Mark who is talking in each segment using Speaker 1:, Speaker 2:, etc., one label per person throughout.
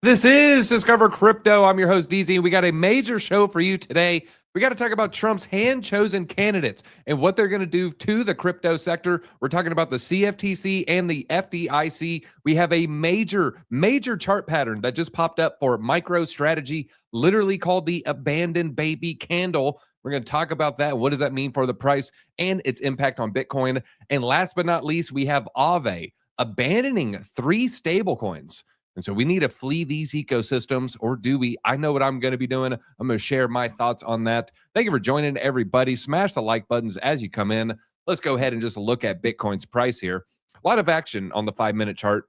Speaker 1: This is Discover Crypto. I'm your host, DZ. We got a major show for you today. We got to talk about Trump's hand-chosen candidates and what they're going to do to the crypto sector. We're talking about the CFTC and the FDIC. We have a major chart pattern that just popped up for MicroStrategy, literally called the abandoned baby candle. We're going to talk about that. What does that mean for the price and its impact on Bitcoin? And last but not least, we have Aave abandoning 3 stablecoins. And so we need to flee these ecosystems, or do we? I know what I'm going to be doing. I'm going to share my thoughts on that. Thank you for joining, everybody. Smash the like buttons as you come in. Let's go ahead and just look at Bitcoin's price here. A lot of action on the 5-minute chart.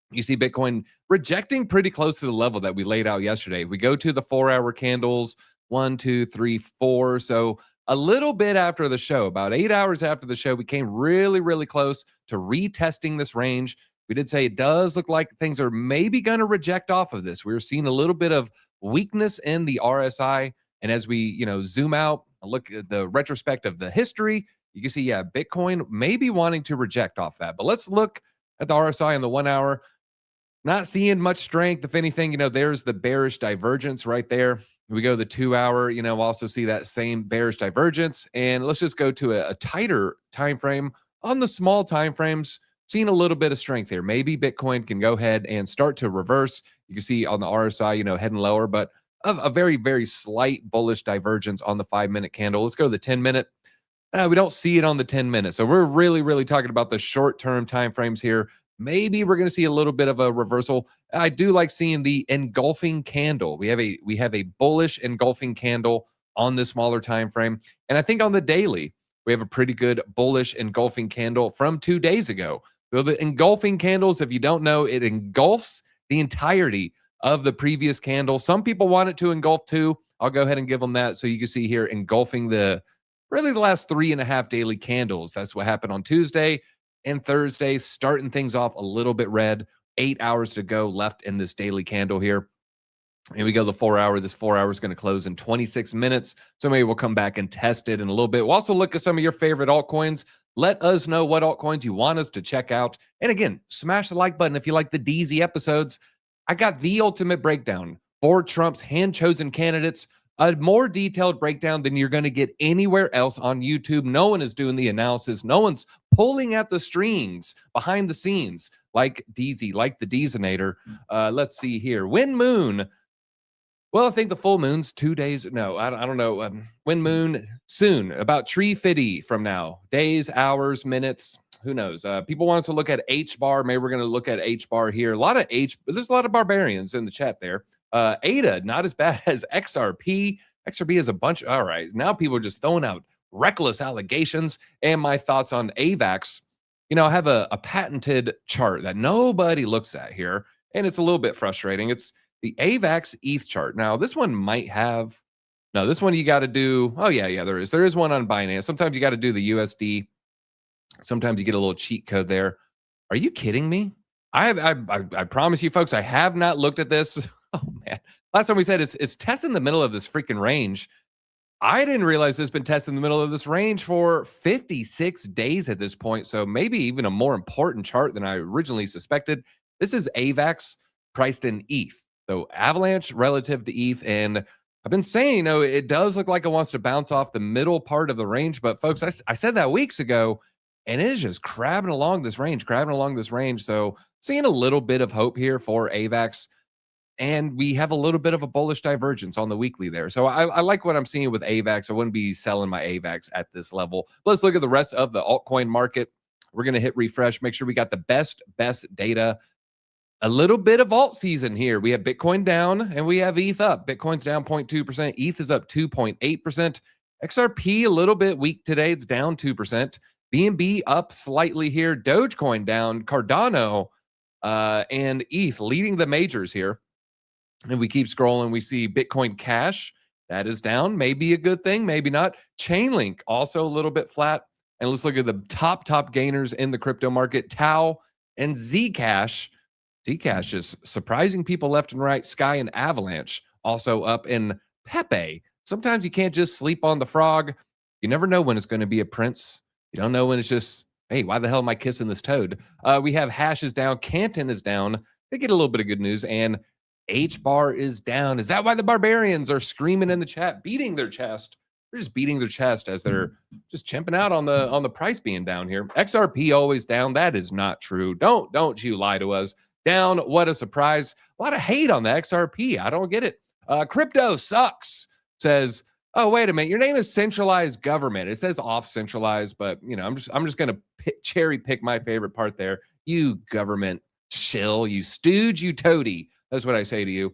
Speaker 1: You see Bitcoin rejecting pretty close to the level that we laid out yesterday. We go to the 4-hour candles, 1, 2, 3, 4. So a little bit after the show, about 8 hours after the show, we came really close to retesting this range. We did say it does look like things are maybe going to reject off of this. We're seeing a little bit of weakness in the RSI. And as we, zoom out, look at the retrospect of the history, you can see, Bitcoin may be wanting to reject off that. But let's look at the RSI in the 1 hour. Not seeing much strength. If anything, there's the bearish divergence right there. We go to the 2 hour, also see that same bearish divergence. And let's just go to a tighter time frame. On the small time frames, seeing a little bit of strength here. Maybe Bitcoin can go ahead and start to reverse. You can see on the RSI, heading lower, but a very slight bullish divergence on the 5-minute candle. Let's go to the 10-minute. We don't see it on the 10-minute. So we're really talking about the short-term time frames here. Maybe we're going to see a little bit of a reversal. I do like seeing the engulfing candle. We have a bullish engulfing candle on the smaller time frame. And I think on the daily, we have a pretty good bullish engulfing candle from 2 days ago. So the engulfing candles, if you don't know, it engulfs the entirety of the previous candle. Some people want it to engulf too. I'll go ahead and give them that. So you can see here engulfing the last 3.5 daily candles. That's what happened on Tuesday and Thursday, starting things off a little bit red. 8 hours to go left in this daily candle here. And we go the 4 hour. This 4 hour is going to close in 26 minutes. So maybe we'll come back and test it in a little bit. We'll also look at some of your favorite altcoins. Let us know what altcoins you want us to check out. And again, smash the like button if you like the DZ episodes. I got the ultimate breakdown for Trump's hand-chosen candidates, a more detailed breakdown than you're going to get anywhere else on YouTube. No one is doing the analysis. No one's pulling at the strings behind the scenes like DZ, like the Dezonator. Let's see here. When Moon. Well, I think the full moon's 2 days. No, I don't know. When Moon soon, about tree fitty from now. Days, hours, minutes. Who knows? People want us to look at H bar. Maybe we're going to look at H bar here. There's a lot of barbarians in the chat there. ADA, not as bad as XRP. XRP is a bunch. All right. Now people are just throwing out reckless allegations. And my thoughts on AVAX. I have a patented chart that nobody looks at here. And it's a little bit frustrating. It's the AVAX ETH chart. Now, this one might have, no, this one you got to do. Oh, yeah, there is. There is one on Binance. Sometimes you got to do the USD. Sometimes you get a little cheat code there. Are you kidding me? I promise you, folks, I have not looked at this. Oh, man. Last time we said it's testing the middle of this freaking range. I didn't realize it's been testing the middle of this range for 56 days at this point. So maybe even a more important chart than I originally suspected. This is AVAX priced in ETH. So Avalanche relative to ETH. And I've been saying, it does look like it wants to bounce off the middle part of the range. But folks, I said that weeks ago, and it is just crabbing along this range. So seeing a little bit of hope here for AVAX. And we have a little bit of a bullish divergence on the weekly there. So I like what I'm seeing with AVAX. I wouldn't be selling my AVAX at this level. Let's look at the rest of the altcoin market. We're going to hit refresh. Make sure we got the best data. A little bit of alt season here. We have Bitcoin down and we have ETH up. Bitcoin's down 0.2%. ETH is up 2.8%. XRP a little bit weak today. It's down 2%. BNB up slightly here. Dogecoin down. Cardano and ETH leading the majors here. And we keep scrolling. We see Bitcoin Cash. That is down. Maybe a good thing. Maybe not. Chainlink also a little bit flat. And let's look at the top gainers in the crypto market. Tau and Zcash. Zcash is surprising people left and right. Sky and Avalanche also up in Pepe. Sometimes you can't just sleep on the frog. You never know when it's going to be a prince. You don't know when it's just, hey, why the hell am I kissing this toad? We have Hash is down. Canton is down. They get a little bit of good news. And H bar is down. Is that why the barbarians are screaming in the chat, beating their chest? They're just beating their chest as they're just chimping out on the price being down here. XRP always down. That is not true. Don't you lie to us. Down. What a surprise. A lot of hate on the XRP. I don't get it. Crypto sucks, says, oh, wait a minute. Your name is centralized government. It says off centralized, but you know, I'm just gonna cherry pick my favorite part there. You government shill, you stooge, you toady. That's what I say to you.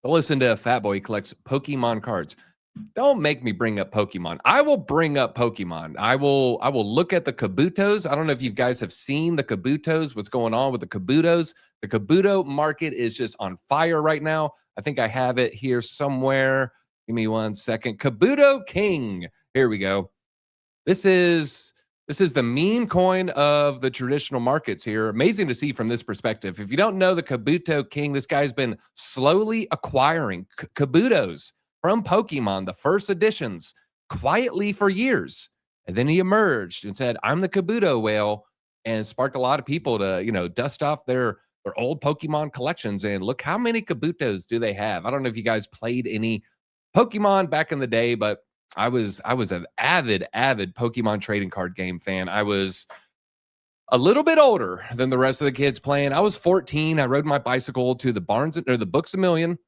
Speaker 1: But listen to Fat Boy. He collects Pokemon cards. Don't make me bring up Pokemon. I will bring up Pokemon. I will look at the Kabutos. I don't know if you guys have seen the Kabutos, what's going on with the Kabutos. The Kabuto market is just on fire right now. I think I have it here somewhere. Give me 1 second. Kabuto King. Here we go. This is the meme coin of the traditional markets here. Amazing to see from this perspective. If you don't know the Kabuto King, this guy's been slowly acquiring Kabutos from Pokemon, the first editions, quietly for years. And then he emerged and said, I'm the Kabuto whale, and sparked a lot of people to, you know, dust off their old Pokemon collections. And look how many Kabutos do they have. I don't know if you guys played any Pokemon back in the day, but I was an avid Pokemon trading card game fan. I was a little bit older than the rest of the kids playing. I was 14. I rode my bicycle to the the Books A Million.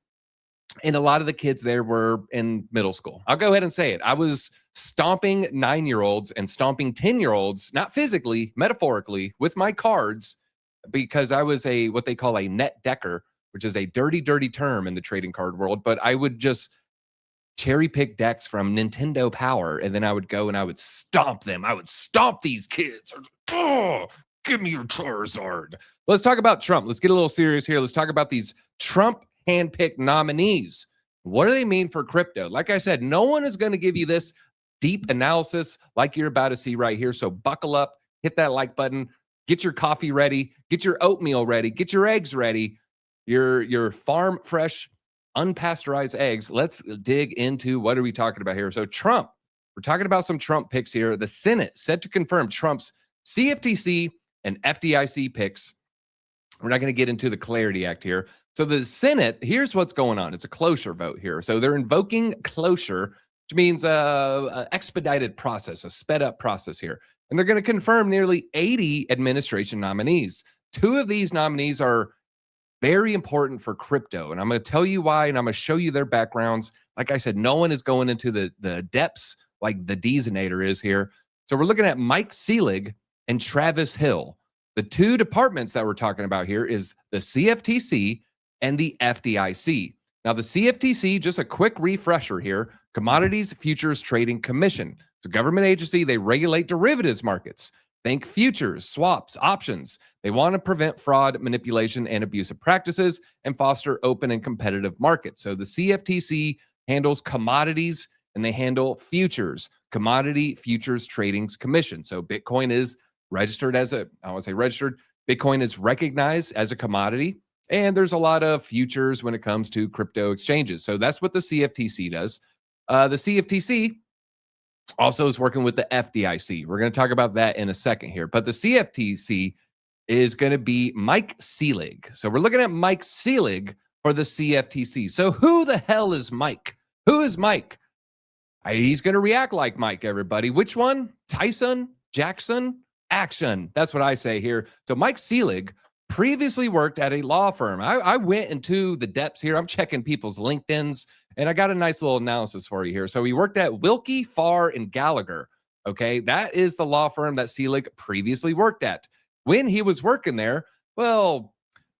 Speaker 1: And a lot of the kids there were in middle school. I'll go ahead and say it. I was stomping 9-year-olds and stomping 10-year-olds, not physically, metaphorically, with my cards, because I was what they call a net decker, which is a dirty term in the trading card world. But I would just cherry pick decks from Nintendo Power, and then I would go and I would stomp them. I would stomp these kids. Oh, give me your Charizard. Let's talk about Trump. Let's get a little serious here. Let's talk about these Trump handpicked nominees. What do they mean for crypto? Like I said, no one is going to give you this deep analysis like you're about to see right here. So buckle up, hit that like button, get your coffee ready, get your oatmeal ready, get your eggs ready, your farm fresh, unpasteurized eggs. Let's dig into what are we talking about here. So Trump, we're talking about some Trump picks here. The Senate set to confirm Trump's CFTC and FDIC picks. We're not going to get into the Clarity Act here. So the Senate, here's what's going on. It's a cloture vote here. So they're invoking cloture, which means an expedited process, a sped up process here. And they're going to confirm nearly 80 administration nominees. 2 of these nominees are very important for crypto. And I'm going to tell you why, and I'm going to show you their backgrounds. Like I said, no one is going into the depths like the Deezonator is here. So we're looking at Mike Celig and Travis Hill. The 2 departments that we're talking about here is the CFTC and the FDIC. Now, the CFTC, just a quick refresher here, Commodities Futures Trading Commission. It's a government agency. They regulate derivatives markets. Think futures, swaps, options. They want to prevent fraud, manipulation, and abusive practices and foster open and competitive markets. So the CFTC handles commodities and they handle futures, Commodity Futures Trading Commission. So Bitcoin is registered as Bitcoin is recognized as a commodity. And there's a lot of futures when it comes to crypto exchanges. So that's what the CFTC does. The CFTC also is working with the FDIC. We're going to talk about that in a second here. But the CFTC is going to be Mike Celig. So we're looking at Mike Celig for the CFTC. So who the hell is Mike? Who is Mike? He's going to react like Mike, everybody. Which one? Tyson? Jackson? Action. That's what I say here. So Mike Celig previously worked at a law firm. I went into the depths here. I'm checking people's LinkedIns, and I got a nice little analysis for you here. So he worked at Wilkie, Farr, and Gallagher. Okay, that is the law firm that Celig previously worked at. When he was working there, well,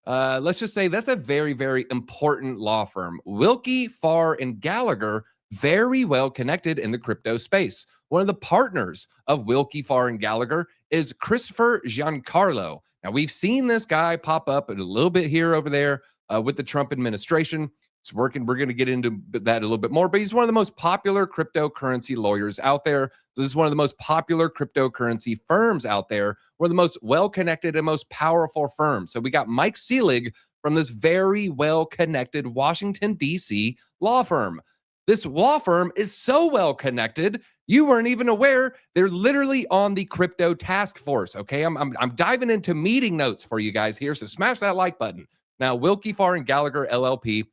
Speaker 1: let's just say that's a very, very important law firm. Wilkie, Farr, and Gallagher, very well connected in the crypto space. One of the partners of Wilkie, Farr, and Gallagher is Christopher Giancarlo. Now, we've seen this guy pop up a little bit here over there with the Trump administration. It's working. We're going to get into that a little bit more, but he's one of the most popular cryptocurrency lawyers out there. This is one of the most popular cryptocurrency firms out there. One of the most well-connected and most powerful firms. So we got Mike Celig from this very well-connected Washington, D.C. law firm. This law firm is so well-connected, you weren't even aware they're literally on the crypto task force. Okay, I'm diving into meeting notes for you guys here, so smash that like button. Now, Wilkie Farr and Gallagher LLP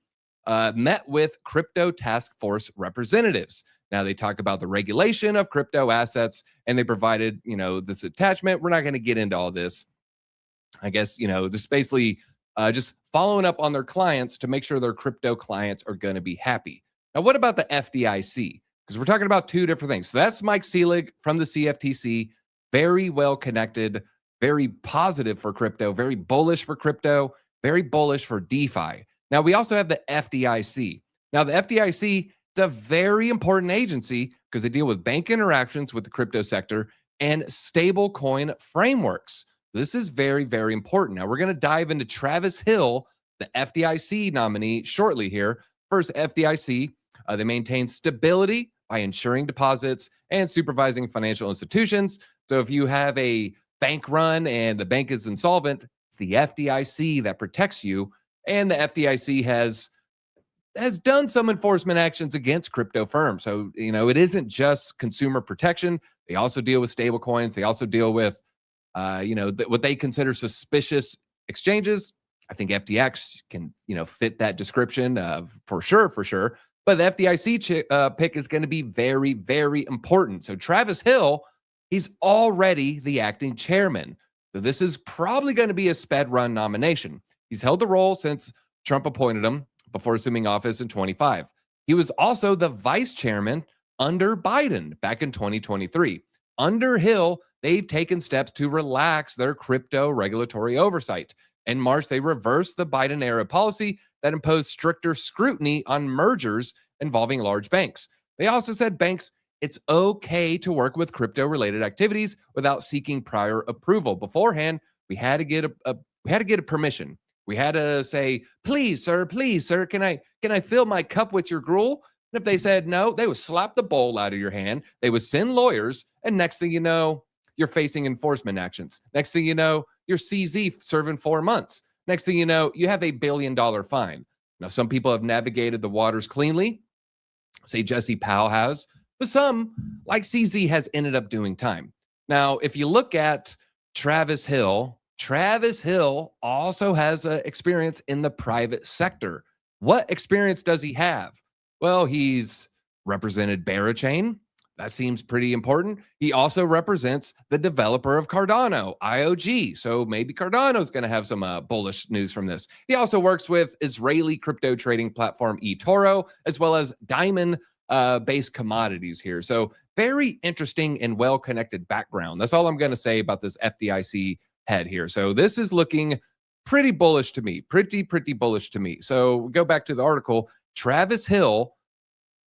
Speaker 1: met with crypto task force representatives. Now, they talk about the regulation of crypto assets, and they provided, this attachment. We're not going to get into all this. I guess, this basically just following up on their clients to make sure their crypto clients are going to be happy. Now, what about the FDIC? Because we're talking about two different things. So that's Mike Celig from the CFTC, very well connected, very positive for crypto, very bullish for crypto, very bullish for DeFi. Now, we also have the FDIC. Now, the FDIC is a very important agency because they deal with bank interactions with the crypto sector and stablecoin frameworks. This is very, very important. Now, we're going to dive into Travis Hill, the FDIC nominee, shortly here. First, FDIC, they maintain stability by ensuring deposits and supervising financial institutions. So if you have a bank run and the bank is insolvent, it's the FDIC that protects you. And the FDIC has done some enforcement actions against crypto firms. So, it isn't just consumer protection. They also deal with stable coins. They also deal with, what they consider suspicious exchanges. I think FTX can, fit that description for sure. But the FDIC pick is going to be very, very important. So Travis Hill, he's already the acting chairman. So this is probably going to be a sped run nomination. He's held the role since Trump appointed him before assuming office in 2025. He was also the vice chairman under Biden back in 2023. Under Hill, they've taken steps to relax their crypto regulatory oversight. In March, they reversed the Biden-era policy that imposed stricter scrutiny on mergers involving large banks. They also said banks, it's okay to work with crypto-related activities without seeking prior approval. Beforehand, we had to get a permission. We had to say, please, sir, can I fill my cup with your gruel? And if they said no, they would slap the bowl out of your hand. They would send lawyers, and next thing you know, you're facing enforcement actions. Next thing you know, you're CZ serving 4 months. Next thing you know, you have $1 billion fine. Now, some people have navigated the waters cleanly. Say Jesse Powell has, but some, like CZ, has ended up doing time. Now, if you look at Travis Hill also has experience in the private sector. What experience does he have? Well, he's represented Barachain. That seems pretty important. He also represents the developer of Cardano, IOG. So maybe Cardano is going to have some bullish news from this. He also works with Israeli crypto trading platform eToro, as well as diamond-based commodities here. So very interesting and well-connected background. That's all I'm going to say about this FDIC head here. So this is looking pretty bullish to me, pretty bullish to me. So go back to the article. Travis Hill,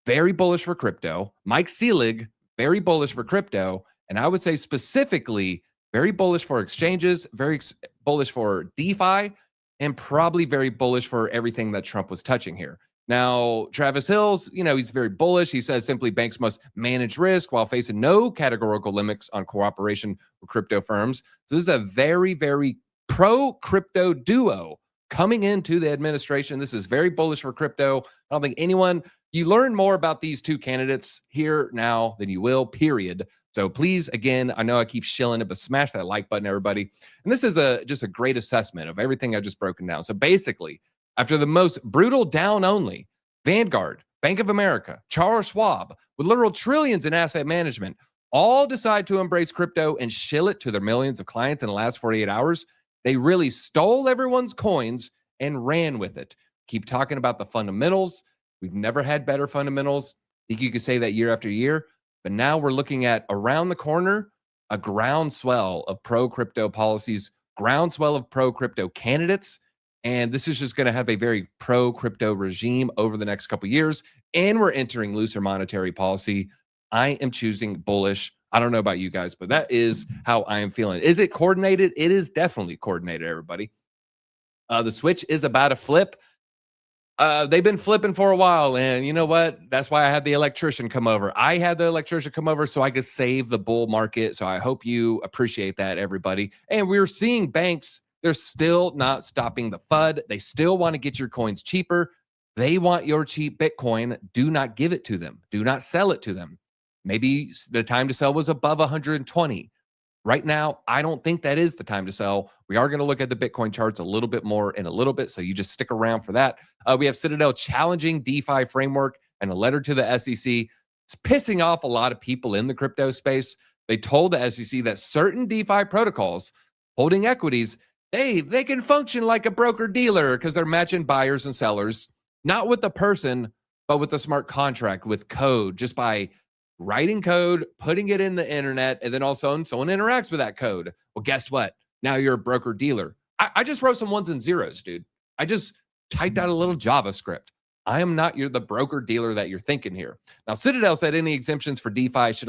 Speaker 1: very bullish for crypto. Mike Celig, very bullish for crypto. And I would say specifically, very bullish for exchanges, very bullish for DeFi, and probably very bullish for everything that Trump was touching here. Now, Travis Hill's, he's very bullish. He says simply banks must manage risk while facing no categorical limits on cooperation with crypto firms. So this is a very, very pro-crypto duo coming into the administration. This is very bullish for crypto. I don't think you learn more about these two candidates here now than you will, period. So please, again, I know I keep shilling it, but smash that like button, everybody. And this is just a great assessment of everything I've just broken down. So basically, after the most brutal down only, Vanguard, Bank of America, Charles Schwab, with literal trillions in asset management, all decide to embrace crypto and shill it to their millions of clients in the last 48 hours. They really stole everyone's coins and ran with it. Keep talking about the fundamentals. We've never had better fundamentals. I think you could say that year after year. But now we're looking at around the corner, a groundswell of pro-crypto policies, groundswell of pro-crypto candidates. And this is just going to have a very pro-crypto regime over the next couple of years. And we're entering looser monetary policy. I am choosing bullish. I don't know about you guys, but that is how I am feeling. Is it coordinated? It is definitely coordinated, everybody. The switch is about to flip. They've been flipping for a while. And you know what? That's why I had the electrician come over. I had the electrician come over so I could save the bull market. So I hope you appreciate that, everybody. And we're seeing banks, they're still not stopping the FUD. They still want to get your coins cheaper. They want your cheap Bitcoin. Do not give it to them. Do not sell it to them. Maybe the time to sell was above 120. Right now, I don't think that is the time to sell. We are going to look at the Bitcoin charts a little bit more in a little bit, so you just stick around for that. We have Citadel challenging DeFi framework and a letter to the SEC. It's pissing off a lot of people in the crypto space. They told the SEC that certain DeFi protocols holding equities, they can function like a broker-dealer because they're matching buyers and sellers, not with the person, but with the smart contract, with code, just by writing code, putting it in the internet, and then all of a sudden someone interacts with that code. Well, guess what? Now you're a broker dealer. I just wrote some ones and zeros, dude. I just typed out a little JavaScript. I am not the broker dealer that you're thinking here. Now, Citadel said any exemptions for DeFi should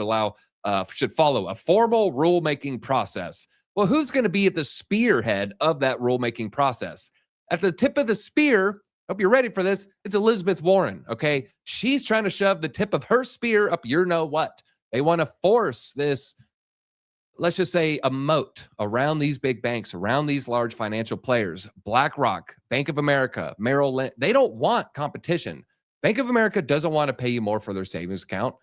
Speaker 1: follow a formal rulemaking process. Well, who's going to be at the spearhead of that rulemaking process? At the tip of the spear, hope you're ready for this, it's Elizabeth Warren, okay? She's trying to shove the tip of her spear up your know-what. They want to force this, let's just say, a moat around these big banks, around these large financial players. BlackRock, Bank of America, Merrill Lynch, they don't want competition. Bank of America doesn't want to pay you more for their savings account.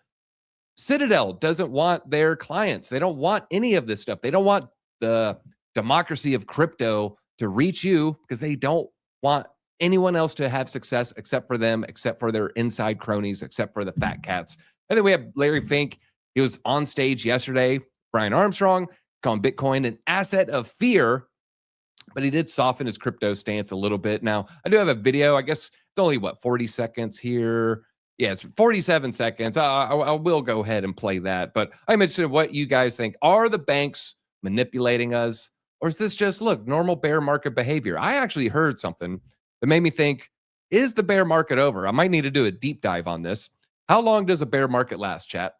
Speaker 1: Citadel doesn't want their clients. They don't want any of this stuff. They don't want the democracy of crypto to reach you because they don't want anyone else to have success except for them, except for their inside cronies, except for the fat cats. And then we have Larry Fink. He was on stage yesterday. Brian Armstrong calling Bitcoin an asset of fear, but he did soften his crypto stance a little bit. Now, I do have a video. I guess it's only, 40 seconds here? Yeah, it's 47 seconds. I will go ahead and play that. But I mentioned what you guys think. Are the banks manipulating us? Or is this just, look, normal bear market behavior? I actually heard something that made me think, is the bear market over? I might need to do a deep dive on this. How long does a bear market last, chat?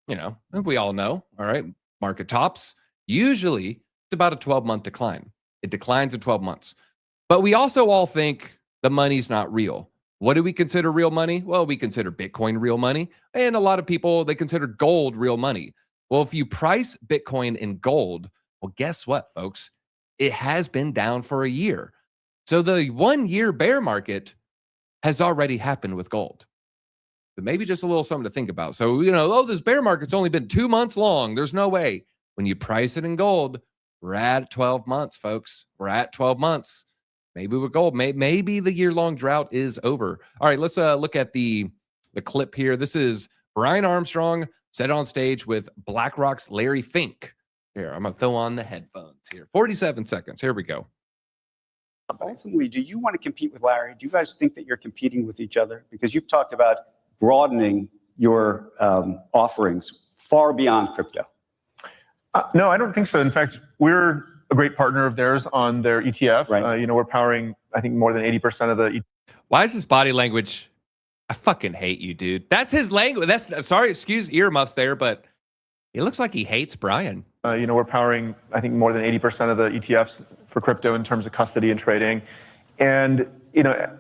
Speaker 1: You know, I think we all know, all right? Market tops, usually it's about a 12-month decline. It declines in 12 months. But we also all think the money's not real. What do we consider real money? Well, we consider Bitcoin real money. And a lot of people, they consider gold real money. Well, if you price Bitcoin in gold, well, guess what, folks? It has been down for a year. So the 1-year bear market has already happened with gold. But maybe just a little something to think about. So, this bear market's only been 2 months long. There's no way. When you price it in gold, we're at 12 months, folks. We're at 12 months. Maybe with gold, maybe the year-long drought is over. All right, let's look at the clip here. This is Brian Armstrong said on stage with BlackRock's Larry Fink. Here, I'm going to throw on the headphones here. 47 seconds. Here we go.
Speaker 2: Ultimately, do you want to compete with Larry? Do you guys think that you're competing with each other? Because you've talked about broadening your offerings far beyond crypto.
Speaker 3: No, I don't think so. In fact, we're a great partner of theirs on their ETF. Right. We're powering, I think, more than 80% of the.
Speaker 1: Why is his body language? I fucking hate you, dude. That's his language. Sorry, excuse earmuffs there, but it looks like he hates Brian.
Speaker 3: We're powering, I think, more than 80% of the ETFs for crypto in terms of custody and trading. And,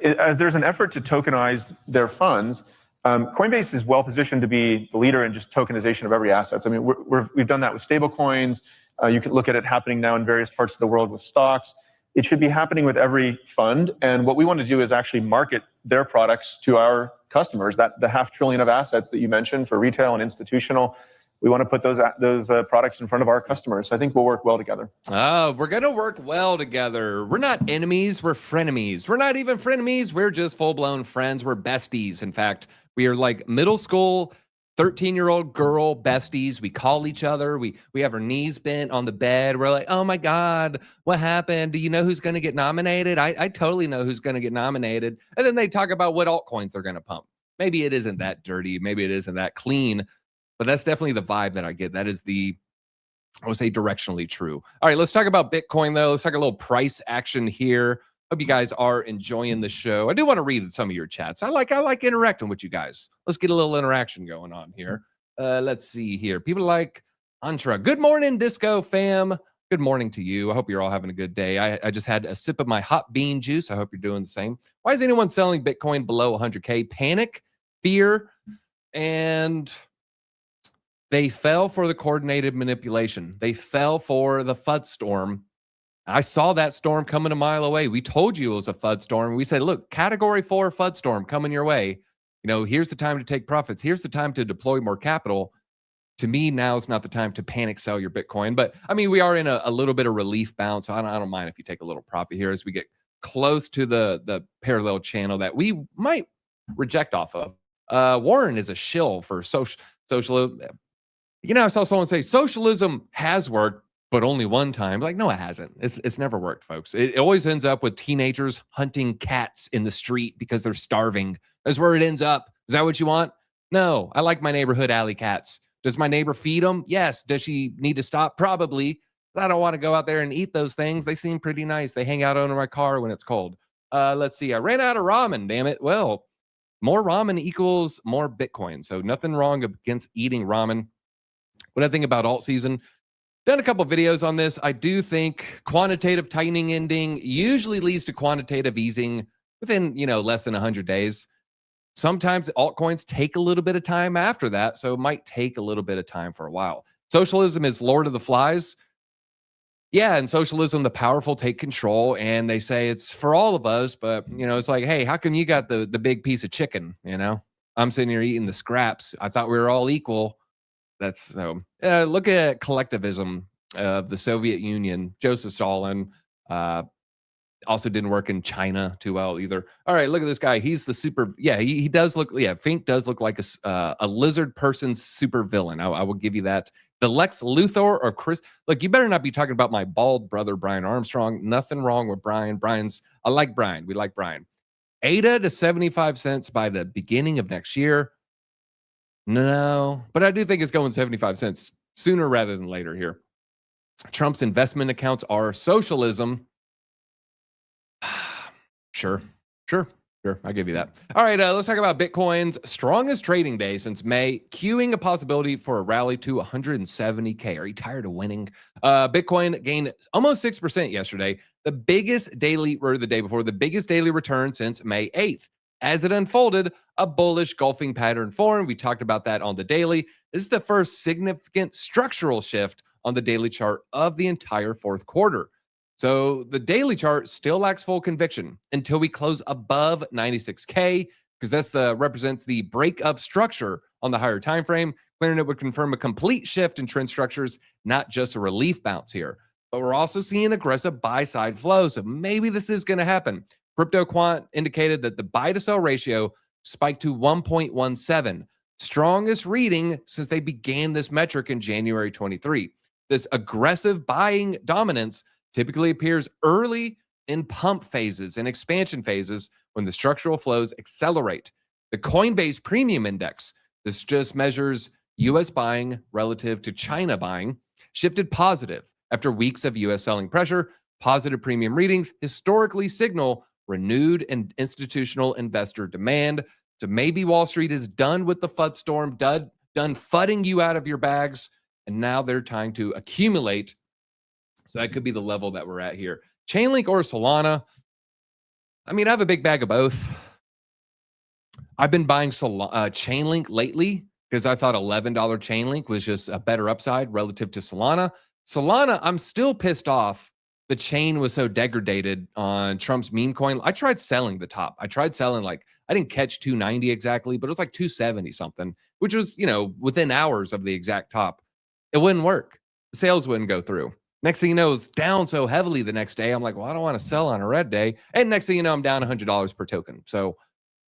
Speaker 3: as there's an effort to tokenize their funds, Coinbase is well positioned to be the leader in just tokenization of every asset. I mean, we've done that with stablecoins. You can look at it happening now in various parts of the world with stocks. It should be happening with every fund. And what we want to do is actually market their products to our customers, the $500 billion of assets that you mentioned for retail and institutional. We want to put those products in front of our customers. So I think we'll work well together.
Speaker 1: Oh, we're going to work well together. We're not enemies. We're frenemies. We're not even frenemies. We're just full-blown friends. We're besties. In fact, we are like middle school 13-year-old girl besties. We call each other. We have our knees bent on the bed. We're like, oh my God, what happened? Do you know who's going to get nominated? I totally know who's going to get nominated. And then they talk about what altcoins they're going to pump. Maybe it isn't that dirty. Maybe it isn't that clean. But that's definitely the vibe that I get. That is I would say, directionally true. All right, let's talk about Bitcoin, though. Let's talk a little price action here. Hope you guys are enjoying the show. I do want to read some of your chats. I like interacting with you guys. Let's get a little interaction going on here. Let's see here. People like Antra. Good morning, Disco fam. Good morning to you. I hope you're all having a good day. I just had a sip of my hot bean juice. I hope you're doing the same. Why is anyone selling Bitcoin below 100K? Panic, fear, and they fell for the coordinated manipulation. They fell for the FUD storm. I saw that storm coming a mile away. We told you it was a FUD storm. We said, look, category 4 FUD storm coming your way. Here's the time to take profits. Here's the time to deploy more capital. to me, now is not the time to panic sell your Bitcoin. But I mean, we are in a little bit of relief bounce. So I don't mind if you take a little profit here as we get close to the parallel channel that we might reject off of. Warren is a shill for socialism. You know, I saw someone say socialism has worked, but only one time. Like, no, it hasn't. It's never worked, folks. It always ends up with teenagers hunting cats in the street because they're starving. That's where it ends up. Is that what you want? No, I like my neighborhood alley cats. Does my neighbor feed them? Yes. Does she need to stop? Probably. But I don't want to go out there and eat those things. They seem pretty nice. They hang out under my car when it's cold. Let's see. I ran out of ramen, damn it. Well, more ramen equals more Bitcoin. So nothing wrong against eating ramen. What I think about alt season, done a couple videos on this. I do think quantitative tightening ending usually leads to quantitative easing within, less than 100 days. Sometimes altcoins take a little bit of time after that, so it might take a little bit of time for a while. Socialism is Lord of the Flies. Yeah, in socialism, the powerful take control, and they say it's for all of us, but, it's like, hey, how come you got the big piece of chicken, I'm sitting here eating the scraps. I thought we were all equal. That's so. Look at collectivism of the Soviet Union. Joseph Stalin also didn't work in China too well either. All right, look at this guy. He's the super. Yeah, he does look. Yeah, Fink does look like a lizard person super villain. I will give you that. The Lex Luthor or Chris. Look, you better not be talking about my bald brother Brian Armstrong. Nothing wrong with Brian. I like Brian. We like Brian. ADA to 75 cents by the beginning of next year. No, but I do think it's going 75 cents sooner rather than later here. Trump's investment accounts are socialism. Sure. I'll give you that. All right, let's talk about Bitcoin's strongest trading day since May, cueing a possibility for a rally to 170K. Are you tired of winning? Bitcoin gained almost 6% yesterday, the biggest daily, or the day before, the biggest daily return since May 8th. As it unfolded, a bullish golfing pattern formed. We talked about that on the daily. This is the first significant structural shift on the daily chart of the entire fourth quarter. So the daily chart still lacks full conviction until we close above 96K, because represents the break of structure on the higher time frame. Clearing it would confirm a complete shift in trend structures, not just a relief bounce here. But we're also seeing aggressive buy-side flow, so maybe this is going to happen. Crypto Quant indicated that the buy-to-sell ratio spiked to 1.17, strongest reading since they began this metric in January 23. This aggressive buying dominance typically appears early in pump phases and expansion phases when the structural flows accelerate. The Coinbase Premium Index, this just measures U.S. buying relative to China buying, shifted positive after weeks of U.S. selling pressure. Positive premium readings historically signal renewed and institutional investor demand. So maybe Wall Street is done with the FUD storm, done fudding you out of your bags, and now they're trying to accumulate. So that could be the level that we're at here. Chainlink or Solana. I mean, I have a big bag of both. I've been buying Chainlink lately because I thought $11 Chainlink was just a better upside relative to Solana. Solana, I'm still pissed off. The chain was so degraded on Trump's meme coin. I tried selling the top. I didn't catch 290 exactly, but it was like 270 something, which was, within hours of the exact top. It wouldn't work. The sales wouldn't go through. Next thing you know, it's down so heavily the next day. I'm like, well, I don't want to sell on a red day. And next thing you know, I'm down $100 per token. So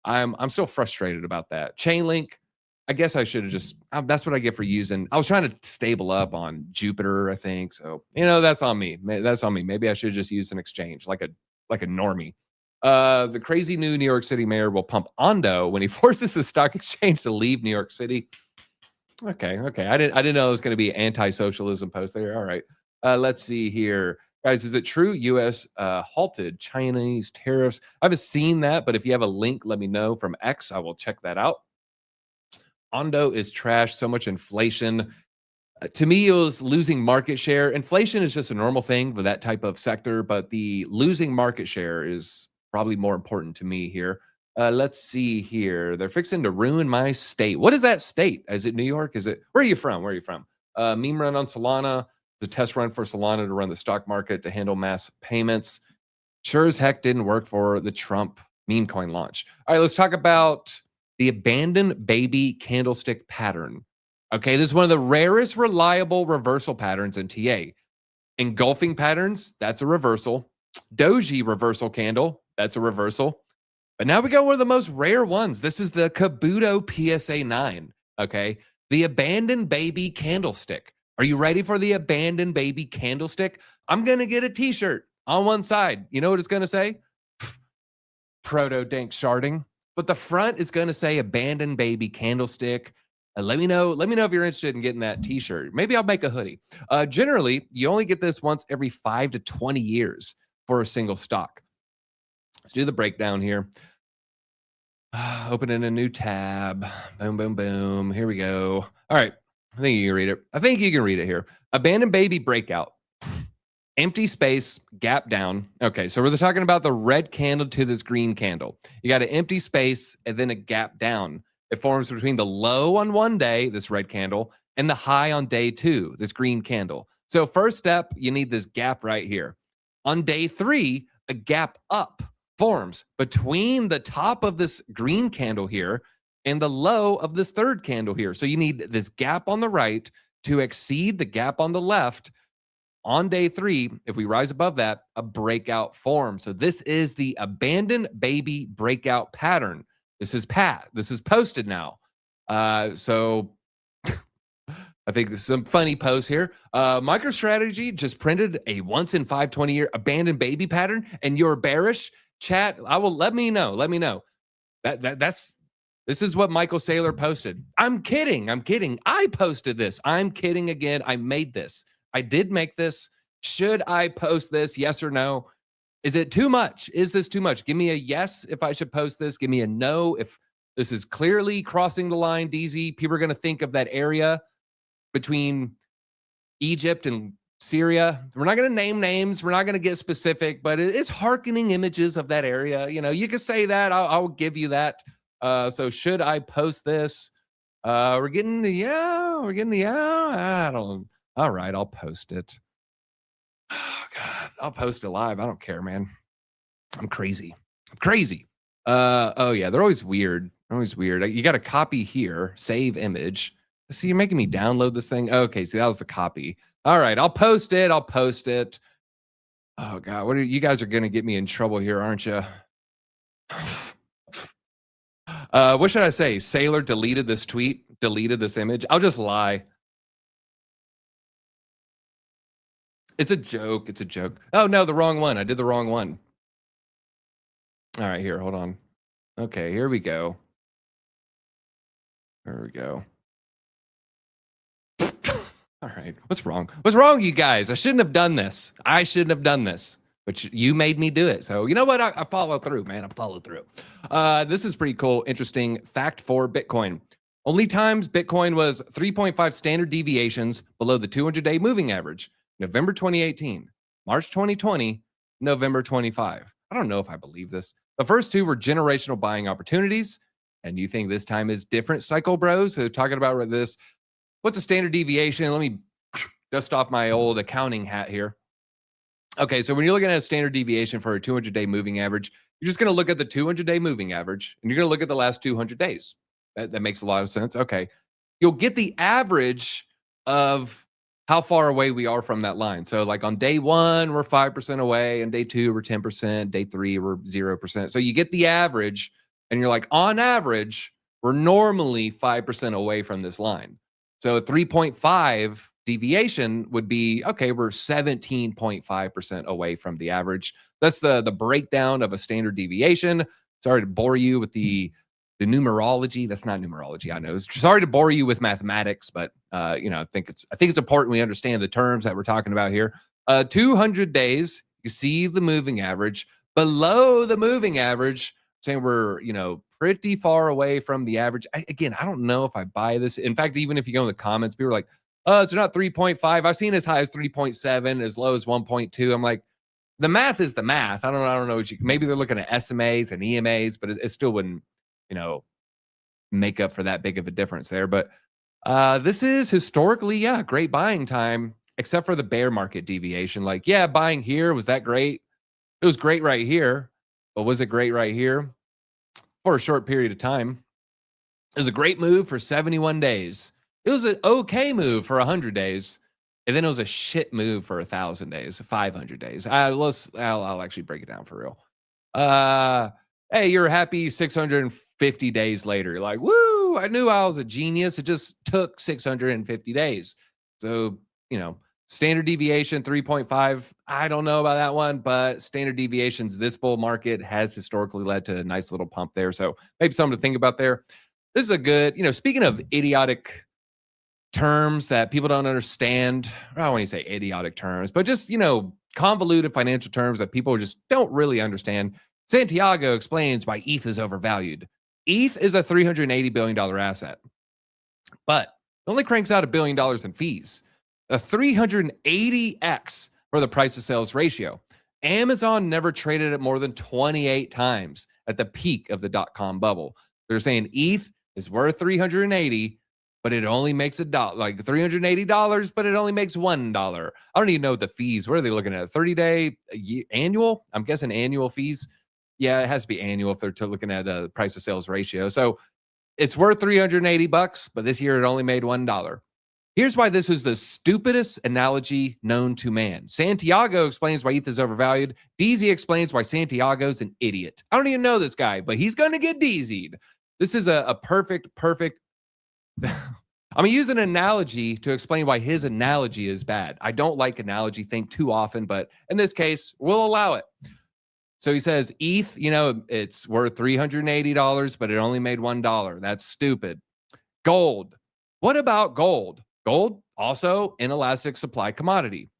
Speaker 1: I'm still frustrated about that. Chainlink, I guess I should have that's what I get for using. I was trying to stable up on Jupiter, I think. So, that's on me. That's on me. Maybe I should have just used an exchange like a normie. The crazy new New York City mayor will pump Ondo when he forces the stock exchange to leave New York City. Okay. I didn't know it was going to be anti-socialism post there. All right. Let's see here. Guys, is it true U.S. Halted Chinese tariffs? I haven't seen that, but if you have a link, let me know from X. I will check that out. Ondo is trash. So much inflation. To me, it was losing market share. Inflation is just a normal thing for that type of sector, but the losing market share is probably more important to me here. Let's see here. They're fixing to ruin my state. What is that state? Is it New York? Where are you from? Meme run on Solana. The test run for Solana to run the stock market to handle mass payments. Sure as heck didn't work for the Trump meme coin launch. All right, let's talk about the abandoned baby candlestick pattern. Okay, this is one of the rarest reliable reversal patterns in TA. Engulfing patterns, that's a reversal. Doji reversal candle, that's a reversal. But now we got one of the most rare ones. This is the Kabuto PSA 9, okay? The abandoned baby candlestick. Are you ready for the abandoned baby candlestick? I'm going to get a t-shirt on one side. You know what it's going to say? Proto-dank sharding. But the front is going to say abandoned baby candlestick. Let me know if you're interested in getting that t-shirt. Maybe I'll make a hoodie. Generally, you only get this once every 5 to 20 years for a single stock. Let's do the breakdown here. Open in a new tab. Boom, boom, boom. Here we go. All right. I think you can read it here. Abandoned baby breakout. Empty space, gap down. Okay, so we're talking about the red candle to this green candle. You got an empty space and then a gap down. It forms between the low on one day, this red candle, and the high on day 2, this green candle. So first step, you need this gap right here. On day 3, a gap up forms between the top of this green candle here and the low of this third candle here. So you need this gap on the right to exceed the gap on the left. On day 3, if we rise above that, a breakout forms. So this is the abandoned baby breakout pattern. This is posted now. So I think this is some funny posts here. MicroStrategy just printed a once in 520 year abandoned baby pattern, and you're bearish. Chat, let me know. This is what Michael Saylor posted. I'm kidding. I posted this. I'm kidding again. I made this. I did make this. Should I post this? Yes or no? Is it too much? Is this too much? Give me a yes if I should post this. Give me a no if this is clearly crossing the line, DZ. People are going to think of that area between Egypt and Syria. We're not going to name names. We're not going to get specific, but it's hearkening images of that area. You know, you can say that. I'll give you that. So should I post this? We're getting the yeah. I don't. All right, I'll post it. Oh God, I'll post it live. I don't care, man. I'm crazy. Oh yeah, they're always weird. You got to copy here, save image. See, you're making me download this thing. Okay, see, that was the copy. All right, I'll post it. Oh God, you guys are gonna get me in trouble here, aren't you? What should I say? Sailor deleted this tweet, deleted this image. I'll just lie. It's a joke. Oh, no, the wrong one. I did the wrong one. All right, here, hold on. Okay, here we go. All right, what's wrong? What's wrong, you guys? I shouldn't have done this. But you made me do it. So you know what? I follow through, man. This is pretty cool. Interesting fact for Bitcoin. Only times Bitcoin was 3.5 standard deviations below the 200-day moving average. November 2018, March 2020, November 25. I don't know if I believe this. The first 2 were generational buying opportunities. And you think this time is different, Cycle Bros? So talking about this. What's a standard deviation? Let me dust off my old accounting hat here. Okay, so when you're looking at a standard deviation for a 200-day moving average, you're just going to look at the 200-day moving average, and you're going to look at the last 200 days. That makes a lot of sense. Okay. You'll get the average of how far away we are from that line. So like on day 1, we're 5% away. And day 2, we're 10%. Day 3, we're 0%. So you get the average and you're like, on average, we're normally 5% away from this line. So a 3.5 deviation would be, okay, we're 17.5% away from the average. That's the breakdown of a standard deviation. Sorry to bore you with the numerology. That's not numerology, I know. Sorry to bore you with mathematics, but I think it's important we understand the terms that we're talking about here. 200 days, you see the moving average. Below the moving average, saying we're pretty far away from the average. I don't know if I buy this. In fact, even if you go in the comments, people are like, oh, it's not 3.5. I've seen as high as 3.7, as low as 1.2. I'm like, the math is the math. I don't know. Maybe they're looking at SMAs and EMAs, but it still wouldn't make up for that big of a difference there. But this is historically, great buying time, except for the bear market deviation. Like, buying here, was that great? It was great right here, but was it great right here? For a short period of time. It was a great move for 71 days. It was an okay move for 100 days. And then it was a shit move for 1,000 days, 500 days. I'll actually break it down for real. Hey, you're happy 650 days later. You're like, woo, I knew I was a genius. It just took 650 days. So, standard deviation 3.5. I don't know about that one, but standard deviations, this bull market has historically led to a nice little pump there. So maybe something to think about there. This is a good, speaking of idiotic terms that people don't understand. I don't want to say idiotic terms, but just, convoluted financial terms that people just don't really understand. Santiago explains why ETH is overvalued. ETH is a $380 billion asset, but it only cranks out $1 billion in fees. A 380x for the price to sales ratio. Amazon never traded at more than 28 times at the peak of the dot-com bubble. They're saying ETH is worth 380, but it only makes $1, like $380, but it only makes $1. I don't even know the fees. What are they looking at? 30-day annual? I'm guessing annual fees. Yeah, it has to be annual if they're looking at a price to sales ratio. So it's worth $380, but this year it only made $1. Here's why this is the stupidest analogy known to man. Santiago explains why ETH is overvalued. DZ explains why Santiago's an idiot. I don't even know this guy, but he's going to get DZ'd. This is a perfect. I'm going to use an analogy to explain why his analogy is bad. I don't like analogy think too often, but in this case, we'll allow it. So he says ETH, it's worth $380, but it only made $1. That's stupid. Gold. What about gold? Gold, also inelastic supply commodity.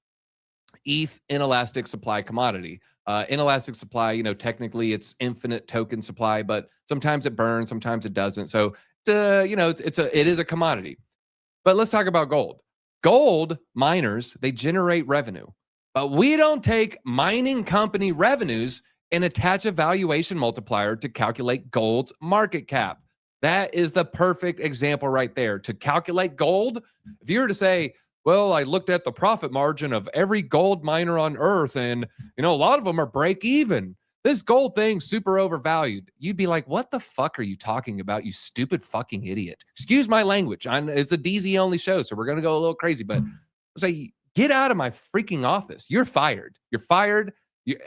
Speaker 1: ETH, inelastic supply commodity. Inelastic supply, technically it's infinite token supply, but sometimes it burns, sometimes it doesn't. So it is a commodity. But let's talk about gold. Gold miners, they generate revenue, but we don't take mining company revenues and attach a valuation multiplier to calculate gold's market cap. That is the perfect example right there. To calculate gold, if you were to say, well, I looked at the profit margin of every gold miner on earth and, a lot of them are break even. This gold thing's super overvalued. You'd be like, what the fuck are you talking about, you stupid fucking idiot? Excuse my language. It's a DZ only show, so we're going to go a little crazy, but say, get out of my freaking office. You're fired. You're fired.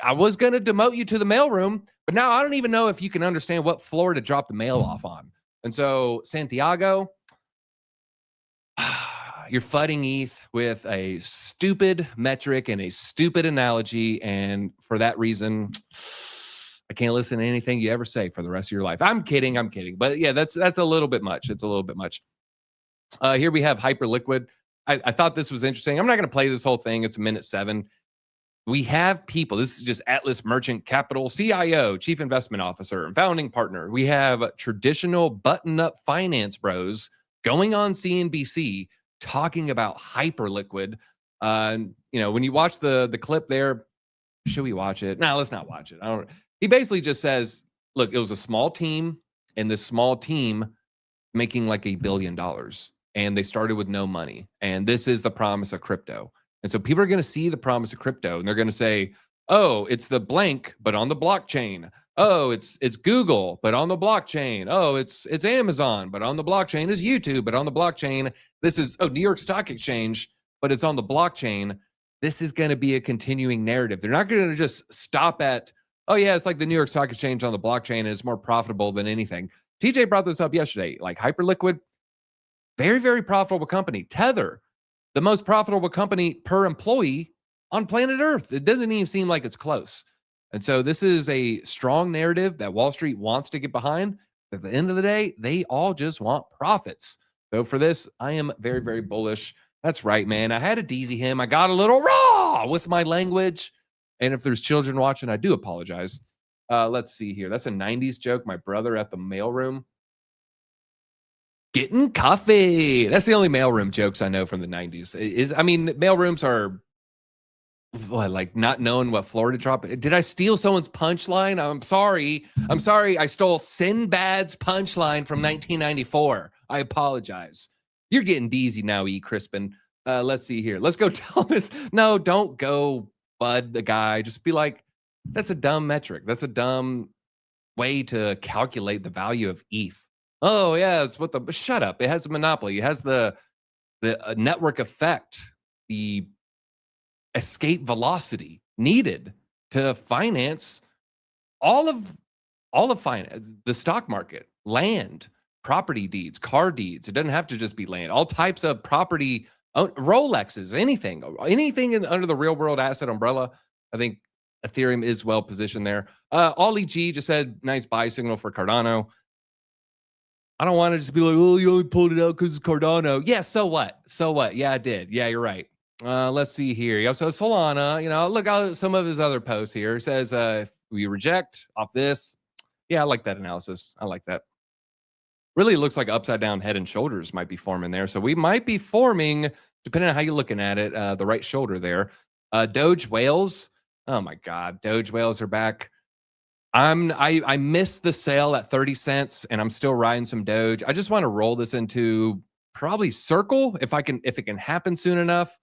Speaker 1: I was going to demote you to the mailroom, but now I don't even know if you can understand what floor to drop the mail off on. And so, Santiago, you're fighting ETH with a stupid metric and a stupid analogy. And for that reason, I can't listen to anything you ever say for the rest of your life. I'm kidding. But yeah, that's a little bit much. It's a little bit much. Here we have Hyperliquid. I thought this was interesting. I'm not going to play this whole thing. It's 1:07. We have people. This is just Atlas Merchant Capital CIO, Chief Investment Officer, and founding partner. We have traditional button-up finance bros going on CNBC talking about Hyperliquid. When you watch the clip there, should we watch it? No, let's not watch it. He basically just says, look, it was a small team, and this small team making like $1 billion, and they started with no money. And this is the promise of crypto. And so people are going to see the promise of crypto, and they're going to say, oh, it's the blank, but on the blockchain. Oh, it's Google, but on the blockchain. Oh, it's Amazon, but on the blockchain is YouTube, but on the blockchain. This is, New York Stock Exchange, but it's on the blockchain. This is going to be a continuing narrative. They're not going to just stop at, oh yeah, it's like the New York Stock Exchange on the blockchain, and it's more profitable than anything. TJ brought this up yesterday, like Hyperliquid, very, very profitable company. Tether, the most profitable company per employee on planet Earth. It doesn't even seem like it's close. And so this is a strong narrative that Wall Street wants to get behind. At the end of the day, they all just want profits. So for this, I am very, very bullish. That's right, man. I had to DZ him. I got a little raw with my language. And if there's children watching, I do apologize. Let's see here. That's a 90s joke. My brother at the mailroom. Getting coffee. That's the only mailroom jokes I know from the 90s. Mailrooms are like not knowing what floor to drop. Did I steal someone's punchline? I'm sorry. I stole Sinbad's punchline from 1994. I apologize. You're getting DZ now, E. Crispin. Let's see here. Let's go Thomas. No, don't go bud the guy. Just be like, that's a dumb metric. That's a dumb way to calculate the value of ETH. Oh, yeah, it's what shut up. It has a monopoly. It has the the network effect, the escape velocity needed to finance all of finance, the stock market, land, property deeds, car deeds. It doesn't have to just be land. All types of property, Rolexes, anything under the real world asset umbrella. I think Ethereum is well positioned there. Ollie G just said nice buy signal for Cardano. I don't want to just be like, oh, you only pulled it out because it's Cardano. Yeah, so what? So what? Yeah, I did. Yeah, you're right. Let's see here. So Solana, look at some of his other posts here. It says, if we reject off this, yeah, I like that analysis. I like that. Really looks like upside down head and shoulders might be forming there. So we might be forming, depending on how you're looking at it, the right shoulder there. Doge whales. Oh my God, Doge whales are back. I missed the sale at 30 cents and I'm still riding some Doge. I just want to roll this into probably Circle if it can happen soon enough.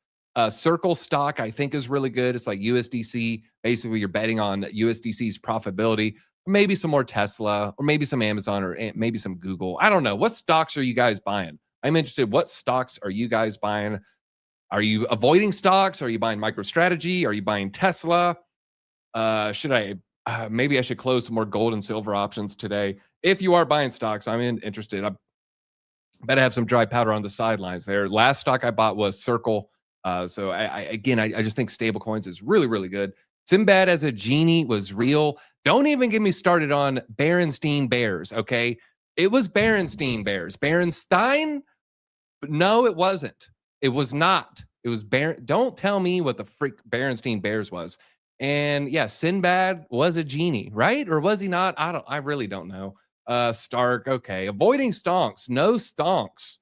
Speaker 1: Circle stock I think is really good. It's like USDC. Basically, you're betting on USDC's profitability. Maybe some more Tesla, or maybe some Amazon, or maybe some Google. I don't know. What stocks are you guys buying? I'm interested. What stocks are you guys buying? Are you avoiding stocks? Are you buying MicroStrategy? Are you buying Tesla? Maybe I should close some more gold and silver options today. If you are buying stocks, I'm interested. I bet I have some dry powder on the sidelines there. Last stock I bought was Circle. So I just think stablecoins is really, really good. Sinbad as a genie was real. Don't even get me started on Berenstein Bears, okay? It was Berenstein Bears. Berenstein? No, it wasn't. It was not. It was Don't tell me what the freak Berenstein Bears was. And yeah, Sinbad was a genie, right? Or was he not? I really don't know. Stark, okay. Avoiding stonks. No stonks.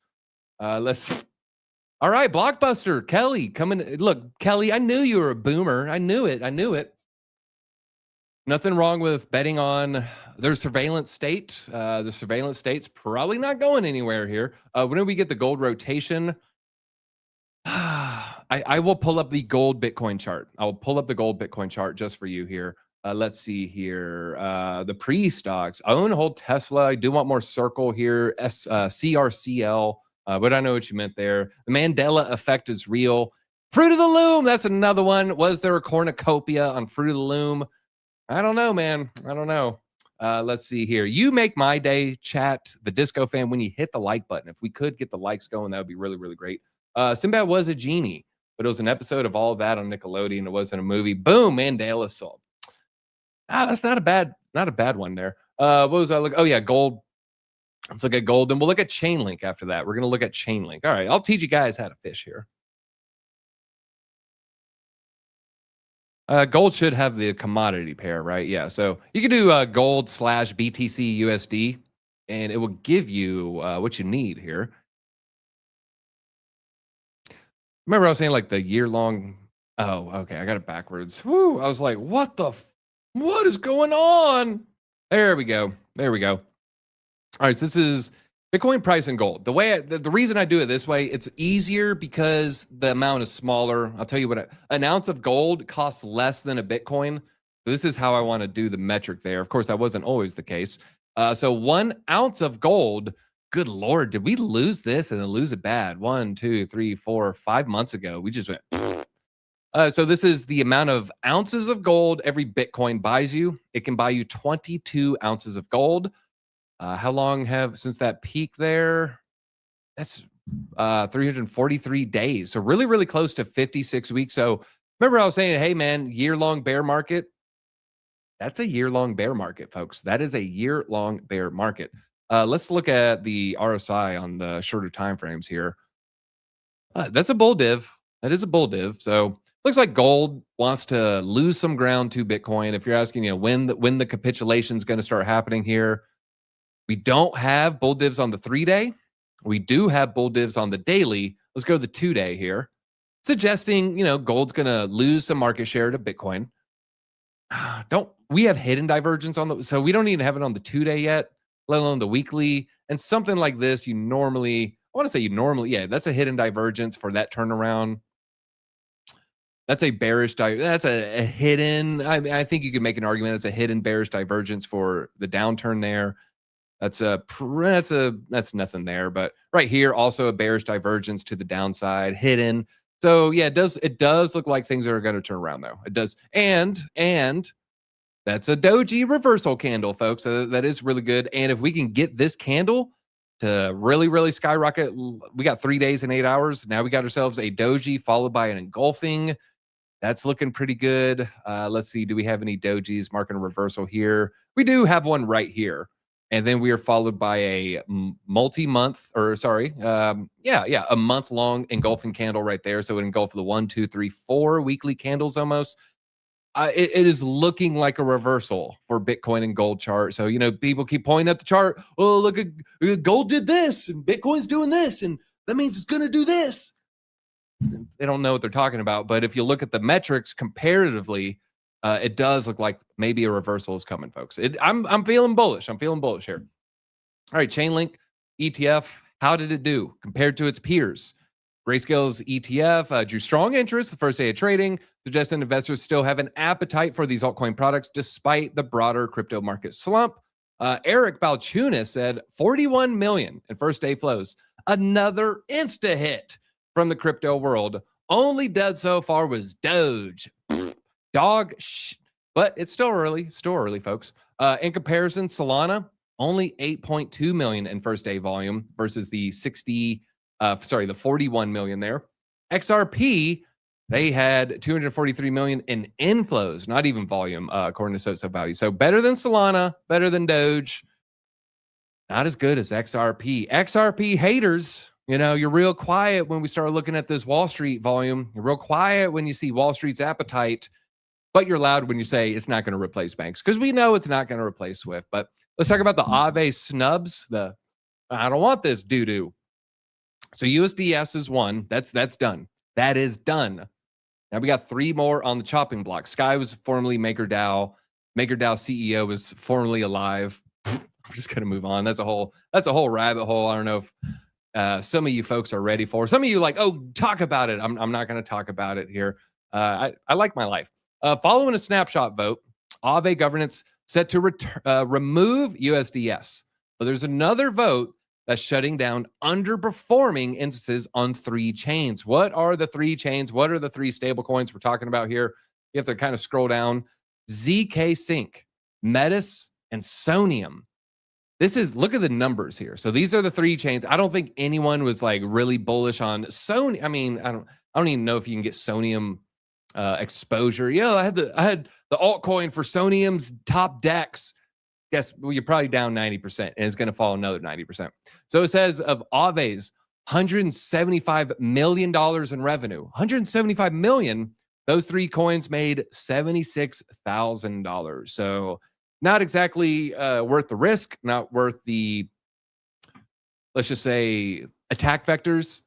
Speaker 1: All right, Blockbuster, Kelly, coming. Look, Kelly, I knew you were a boomer. I knew it. Nothing wrong with betting on their surveillance state. The surveillance state's probably not going anywhere here. When do we get the gold rotation? I will pull up the gold Bitcoin chart. I will pull up the gold Bitcoin chart just for you here. Let's see here. The pre-stocks. I own a whole Tesla. I do want more Circle here. CRCL. But I know what you meant there. The Mandela effect is real. Fruit of the Loom, that's another one. Was there a cornucopia on Fruit of the Loom? I don't know, man. I don't know. Let's see here. You make my day, chat. The Disco Fan, when you hit the like button. If we could get the likes going, that would be really, really great. Sinbad was a genie, but it was an episode of all of that on Nickelodeon. It wasn't a movie. Boom, Mandela solved. That's not a bad one there. What was I looking? Oh yeah, gold. Let's look at gold, and we'll look at Chainlink after that. We're going to look at Chainlink. All right, I'll teach you guys how to fish here. Gold should have the commodity pair, right? Yeah, so you can do gold / BTC USD, and it will give you what you need here. Remember I was saying like the year-long... Oh, okay, I got it backwards. Woo, I was like, what is going on? There we go. All right, so this is Bitcoin price and gold. The reason I do it this way, it's easier because the amount is smaller. I'll tell you what, an ounce of gold costs less than a Bitcoin. This is how I want to do the metric there. Of course, that wasn't always the case. So 1 ounce of gold, good Lord, did we lose this and then lose it bad? 1, 2, 3, 4, 5 months ago. We just went. So this is the amount of ounces of gold every Bitcoin buys you. It can buy you 22 ounces of gold. How long since that peak there? That's 343 days. So really, really close to 56 weeks. So remember I was saying, hey man, year-long bear market. That's a year-long bear market, folks. That is a year-long bear market. Let's look at the RSI on the shorter time frames here. That's a bull div. That is a bull div. So looks like gold wants to lose some ground to Bitcoin. If you're asking, when the capitulation is going to start happening here, we don't have bull divs on the 3-day. We do have bull divs on the daily. Let's go to the 2-day here, suggesting gold's going to lose some market share to Bitcoin. We have hidden divergence so we don't even have it on the 2-day yet, let alone the weekly. And something like this, yeah, that's a hidden divergence for that turnaround. That's a bearish that's a hidden. I think you could make an argument that's a hidden bearish divergence for the downturn there. That's nothing there. But right here, also a bearish divergence to the downside hidden. So yeah, it does look like things are going to turn around though. It does. And that's a doji reversal candle, folks. That is really good. And if we can get this candle to really skyrocket, we got 3 days and 8 hours. Now we got ourselves a doji followed by an engulfing. That's looking pretty good. Let's see. Do we have any dojis marking a reversal here? We do have one right here. And then we are followed by a multi-month, or sorry, a month-long engulfing candle right there. So it engulfed the 1, 2, 3, 4 weekly candles almost. It is looking like a reversal for Bitcoin and gold chart. So, people keep pointing at the chart. Oh, look at gold did this and Bitcoin's doing this. And that means it's going to do this. They don't know what they're talking about. But if you look at the metrics comparatively, it does look like maybe a reversal is coming, folks. I'm feeling bullish. I'm feeling bullish here. All right, Chainlink ETF. How did it do compared to its peers? Grayscale's ETF drew strong interest the first day of trading, suggesting investors still have an appetite for these altcoin products despite the broader crypto market slump. Eric Balchunas said 41 million in first day flows. Another insta hit from the crypto world. Only dead so far was Doge. But it's still early, folks. In comparison, Solana only 8.2 million in first day volume versus the 41 million there. XRP, they had 243 million in inflows, not even volume, according to SoSo Value. So better than Solana, better than Doge, not as good as XRP. XRP haters, you're real quiet when we start looking at this Wall Street volume. You're real quiet when you see Wall Street's appetite, but you're loud when you say it's not going to replace banks, because we know it's not going to replace Swift. But let's talk about the Aave snubs. I don't want this doo-doo. So USDS is one. That's done. That is done. Now we got 3 more on the chopping block. Sky was formerly MakerDAO. MakerDAO CEO was formerly alive. I'm just gonna move on. That's a whole rabbit hole. I don't know if some of you folks are ready for. Some of you talk about it. I'm not gonna talk about it here. I like my life. Following a snapshot vote, Aave governance set to remove USDS. But there's another vote that's shutting down underperforming instances on 3 chains. What are the 3 chains? What are the 3 stablecoins we're talking about here? You have to kind of scroll down. ZK Sync, Metis, and Sonium. Look at the numbers here. So these are the 3 chains. I don't think anyone was really bullish on Sony. I mean, I don't even know if you can get Sonium exposure. Yeah, I had the altcoin for Sonium's top DEX. Guess you're probably down 90%, and it's going to fall another 90%. So it says of Aave's $175 million in revenue, $175 million, those 3 coins made $76,000. So not exactly worth the risk, not worth the, let's just say, attack vectors.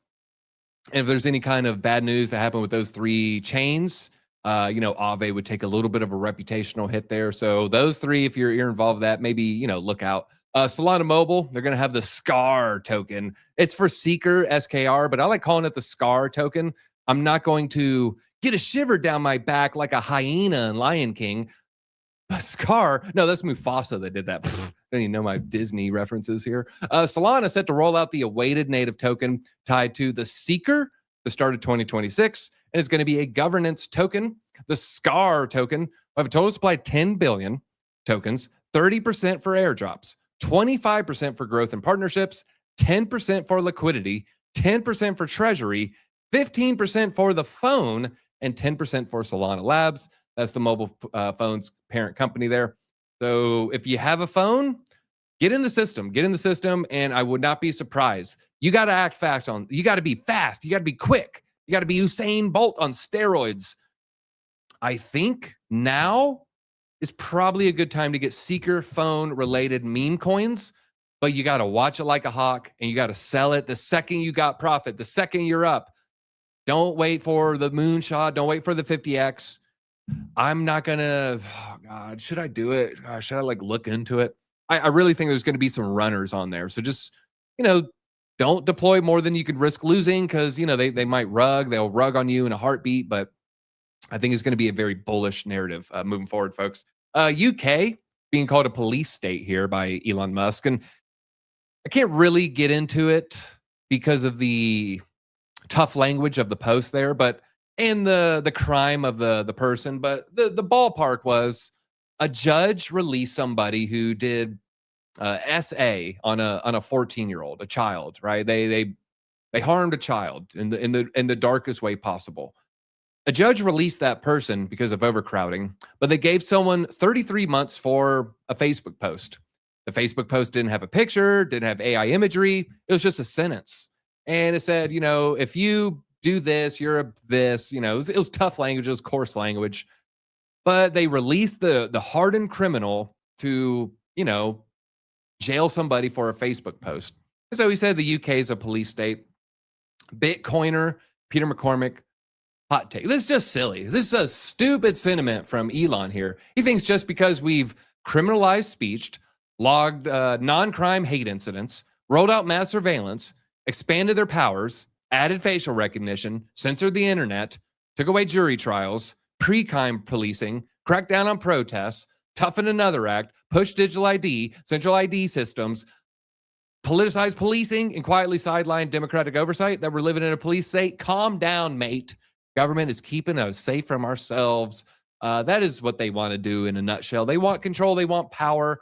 Speaker 1: And if there's any kind of bad news that happened with those 3 chains, Aave would take a little bit of a reputational hit there. So those 3, if you're involved with that, maybe, look out. Solana Mobile, they're going to have the SCAR token. It's for Seeker, SKR, but I like calling it the SCAR token. I'm not going to get a shiver down my back like a hyena in Lion King. SCAR, no, that's Mufasa that did that. Don't even know my Disney references here. Solana set to roll out the awaited native token tied to the Seeker the start of 2026, and it's going to be a governance token. The SCAR token will have a total supply of 10 billion tokens, 30% for airdrops, 25% for growth and partnerships, 10% for liquidity, 10% for treasury, 15% for the phone, and 10% for Solana Labs. That's the mobile phone's parent company there. So if you have a phone, get in the system, and I would not be surprised. You got to act fast you got to be fast. You got to be quick. You got to be Usain Bolt on steroids. I think now is probably a good time to get Seeker phone related meme coins, but you got to watch it like a hawk, and you got to sell it the second you got profit, the second you're up. Don't wait for the moonshot. Don't wait for the 50X. I'm not going to, oh God, should I do it? Should I look into it? I really think there's going to be some runners on there. So just, don't deploy more than you could risk losing, because, they might they'll rug on you in a heartbeat. But I think it's going to be a very bullish narrative moving forward, folks. UK being called a police state here by Elon Musk. And I can't really get into it because of the tough language of the post there, but and the crime of the person. But the ballpark was a judge released somebody who did SA on a 14-year-old, a child, right? They harmed a child in the darkest way possible. A judge released that person because of overcrowding, but they gave someone 33 months for a Facebook post. The Facebook post didn't have a picture, didn't have AI imagery. It was just a sentence. And it said, if you do this, you're a this, it was tough language, it was coarse language. But they released the hardened criminal to, jail somebody for a Facebook post. And so he said the UK is a police state. Bitcoiner, Peter McCormick, hot take. This is just silly. This is a stupid sentiment from Elon here. He thinks just because we've criminalized speech, logged non-crime hate incidents, rolled out mass surveillance, expanded their powers, added facial recognition, censored the internet, took away jury trials, pre-crime policing, cracked down on protests, toughened another act, pushed digital ID, central ID systems, politicized policing, and quietly sidelined democratic oversight, that we're living in a police state. Calm down, mate. Government is keeping us safe from ourselves. That is what they want to do in a nutshell. They want control, they want power,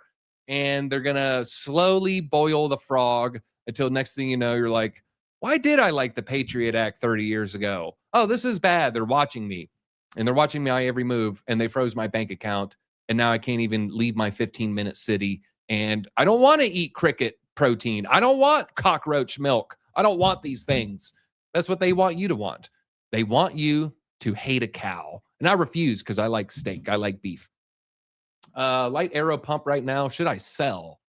Speaker 1: and they're going to slowly boil the frog until next thing you know, you're like, why did I like the Patriot Act 30 years ago? Oh, this is bad. They're watching me, and they're watching my every move, and they froze my bank account, and now I can't even leave my 15-minute city, and I don't want to eat cricket protein. I don't want cockroach milk. I don't want these things. That's what they want you to want. They want you to hate a cow. And I refuse because I like steak. I like beef. Light arrow pump right now. Should I sell?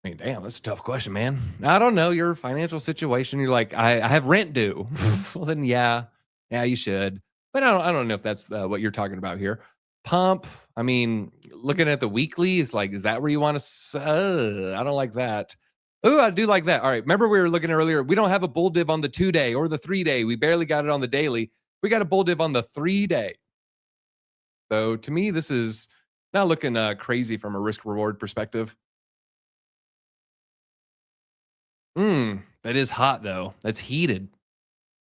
Speaker 1: I mean, damn, that's a tough question, man. I don't know your financial situation. You're like, I have rent due. Well, then, yeah, you should. But I don't know if that's what you're talking about here. Pump. I mean, looking at the weekly is like, is that where you want to? I don't like that. Oh, I do like that. All right. Remember we were looking earlier. We don't have a bull div on the 2-day or the 3-day. We barely got it on the daily. We got a bull div on the 3-day. So to me, this is not looking crazy from a risk reward perspective. That is hot though. That's heated.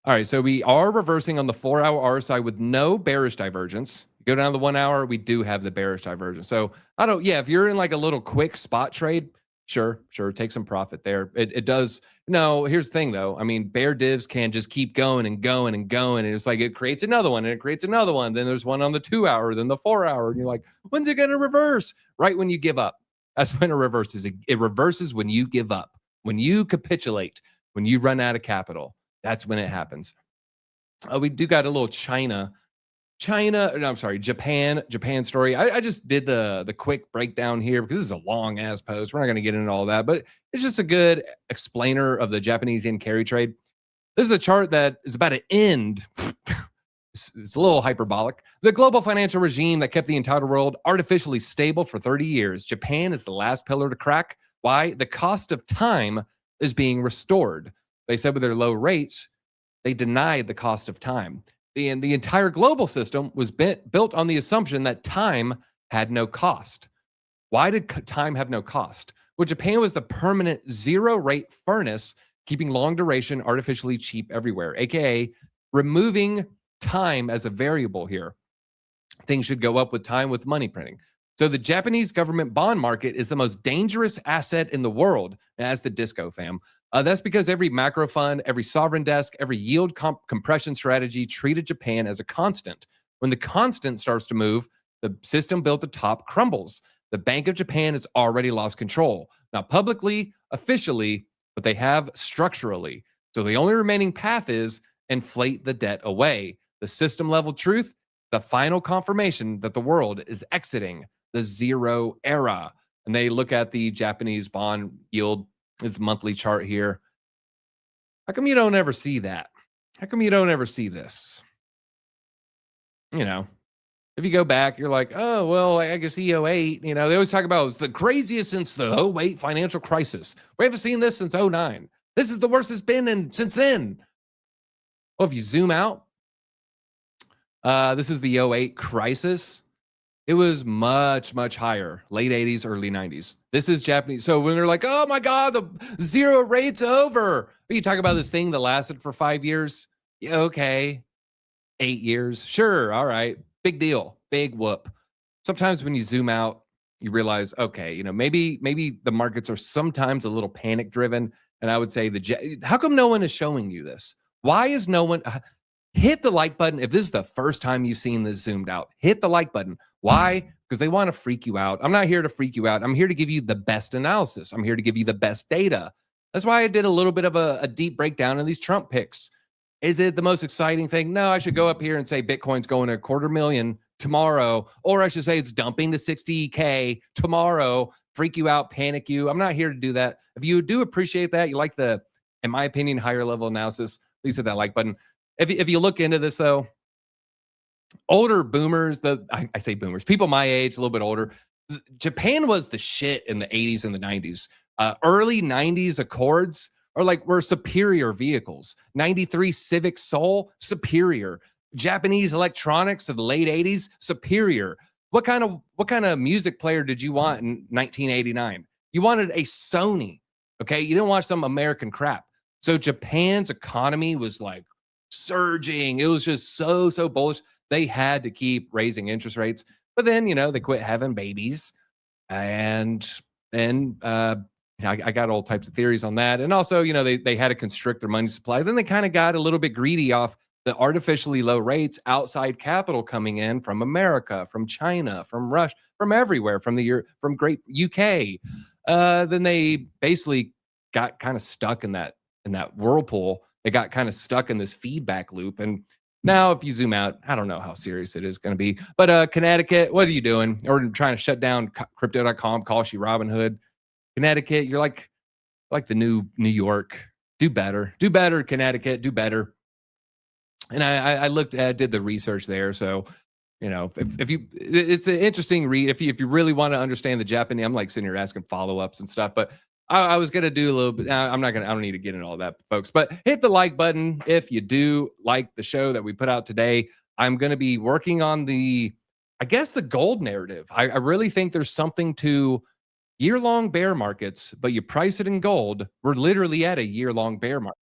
Speaker 1: All right. So we are reversing on the 4-hour RSI with no bearish divergence. Go down to the 1 hour. We do have the bearish divergence. So if you're in like a little quick spot trade, Sure. Take some profit there. It does. No, here's the thing though. I mean, bear divs can just keep going and going and going. And it's like, it creates another one and it creates another one. Then there's one on the 2 hour, then the 4 hour. And you're like, when's it going to reverse? Right when you give up. That's when it reverses. It reverses when you give up, when you capitulate, when you run out of capital. That's when it happens. We do got a little Japan story. I just did the quick breakdown here because this is a long ass post. We're not going to get into all that, but it's just a good explainer of the Japanese yen carry trade. This is a chart that is about to end. It's a little hyperbolic. The global financial regime that kept the entire world artificially stable for 30 years. Japan is the last pillar to crack. Why? The cost of time is being restored. They said with their low rates, they denied the cost of time. And the entire global system was built on the assumption that time had no cost. Why did time have no cost? Well, Japan was the permanent zero-rate furnace, keeping long duration artificially cheap everywhere, aka removing time as a variable here. Things should go up with time with money printing. So the Japanese government bond market is the most dangerous asset in the world, as the disco fam. That's because every macro fund, every sovereign desk, every yield compression strategy treated Japan as a constant. When the constant starts to move, the system built at the top crumbles. The Bank of Japan has already lost control. Not publicly, officially, but they have structurally. So the only remaining path is inflate the debt away. The system level truth, the final confirmation that the world is exiting the zero era. And they look at the Japanese bond yield, this monthly chart here. How come you don't ever see that? How come you don't ever see this? You know, if you go back, you're like, oh, well, I guess E08, they always talk about it's the craziest since the 08 financial crisis. We haven't seen this since 09. This is the worst it's been since then. Well, if you zoom out, this is the 08 crisis. It was much, much higher, late 80s, early 90s. This is Japanese. So when they're like, oh my God, the zero rate's over. You talk about this thing that lasted for 5 years. Yeah, okay. 8 years. Sure. All right. Big deal. Big whoop. Sometimes when you zoom out, you realize, okay, you know, maybe the markets are sometimes a little panic driven. And I would say how come no one is showing you this? Why is no one hit the like button? If this is the first time you've seen this zoomed out, hit the like button. Why? Because they want to freak you out. I'm not here to freak you out. I'm here to give you the best analysis. I'm here to give you the best data. That's why I did a little bit of a deep breakdown of these Trump picks. Is it the most exciting thing? No, I should go up here and say Bitcoin's going to 250,000 tomorrow, or I should say it's dumping to 60K tomorrow, freak you out, panic you. I'm not here to do that. If you do appreciate that, you like the, in my opinion, higher level analysis, please hit that like button. If you look into this though, older boomers, I say boomers, people my age, a little bit older, Japan was the shit in the 80s and the 90s. Early 90s Accords were superior vehicles. 93 Civic Soul, superior. Japanese electronics of the late 80s, superior. What kind of music player did you want in 1989? You wanted a Sony, okay? You didn't want some American crap. So Japan's economy was like surging. It was just so bullish. They had to keep raising interest rates. But then, you know, they quit having babies. And then I got all types of theories on that. And also, you know, they had to constrict their money supply. Then they kind of got a little bit greedy off the artificially low rates, outside capital coming in from America, from China, from Russia, from everywhere, from great UK. Then they basically got kind of stuck in that whirlpool. They got kind of stuck in this feedback loop. And now if you zoom out, I don't know how serious it is going to be. But Connecticut, what are you doing? Or trying to shut down crypto.com, call she Robin Hood. Connecticut, you're like the new New York. Do better, Connecticut, do better. And I did the research there. So, you know, it's an interesting read. If you really want to understand the Japanese, I'm like sitting here asking follow-ups and stuff, but I was going to do a little bit. I don't need to get into all that, folks, but hit the like button if you do like the show that we put out today. I'm going to be working on the gold narrative. I really think there's something to year-long bear markets, but you price it in gold. We're literally at a year-long bear market.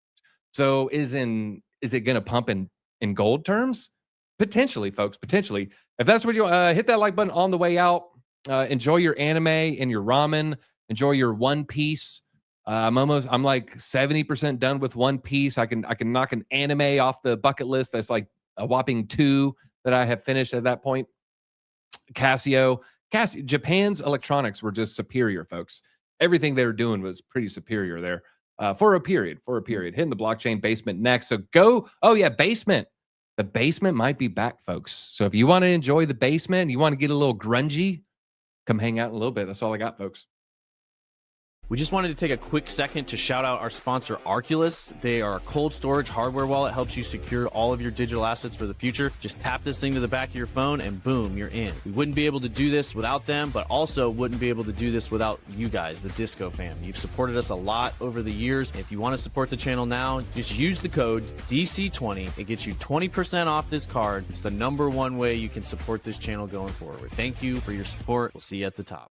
Speaker 1: So is it going to pump in gold terms? Potentially, folks, potentially. If that's what you hit that like button on the way out. Enjoy your anime and your ramen. Enjoy your One Piece. I'm like 70% done with One Piece. I can knock an anime off the bucket list. That's like a whopping 2 that I have finished at that point. Casio, Japan's electronics were just superior, folks. Everything they were doing was pretty superior there. For a period. Hitting the blockchain basement next. So go. Oh yeah, basement. The basement might be back, folks. So if you want to enjoy the basement, you want to get a little grungy, come hang out in a little bit. That's all I got, folks.
Speaker 4: We just wanted to take a quick second to shout out our sponsor, Arculus. They are a cold storage hardware wallet, helps you secure all of your digital assets for the future. Just tap this thing to the back of your phone and boom, you're in. We wouldn't be able to do this without them, but also wouldn't be able to do this without you guys, the Disco fam. You've supported us a lot over the years. If you want to support the channel now, just use the code DC20. It gets you 20% off this card. It's the #1 way you can support this channel going forward. Thank you for your support. We'll see you at the top.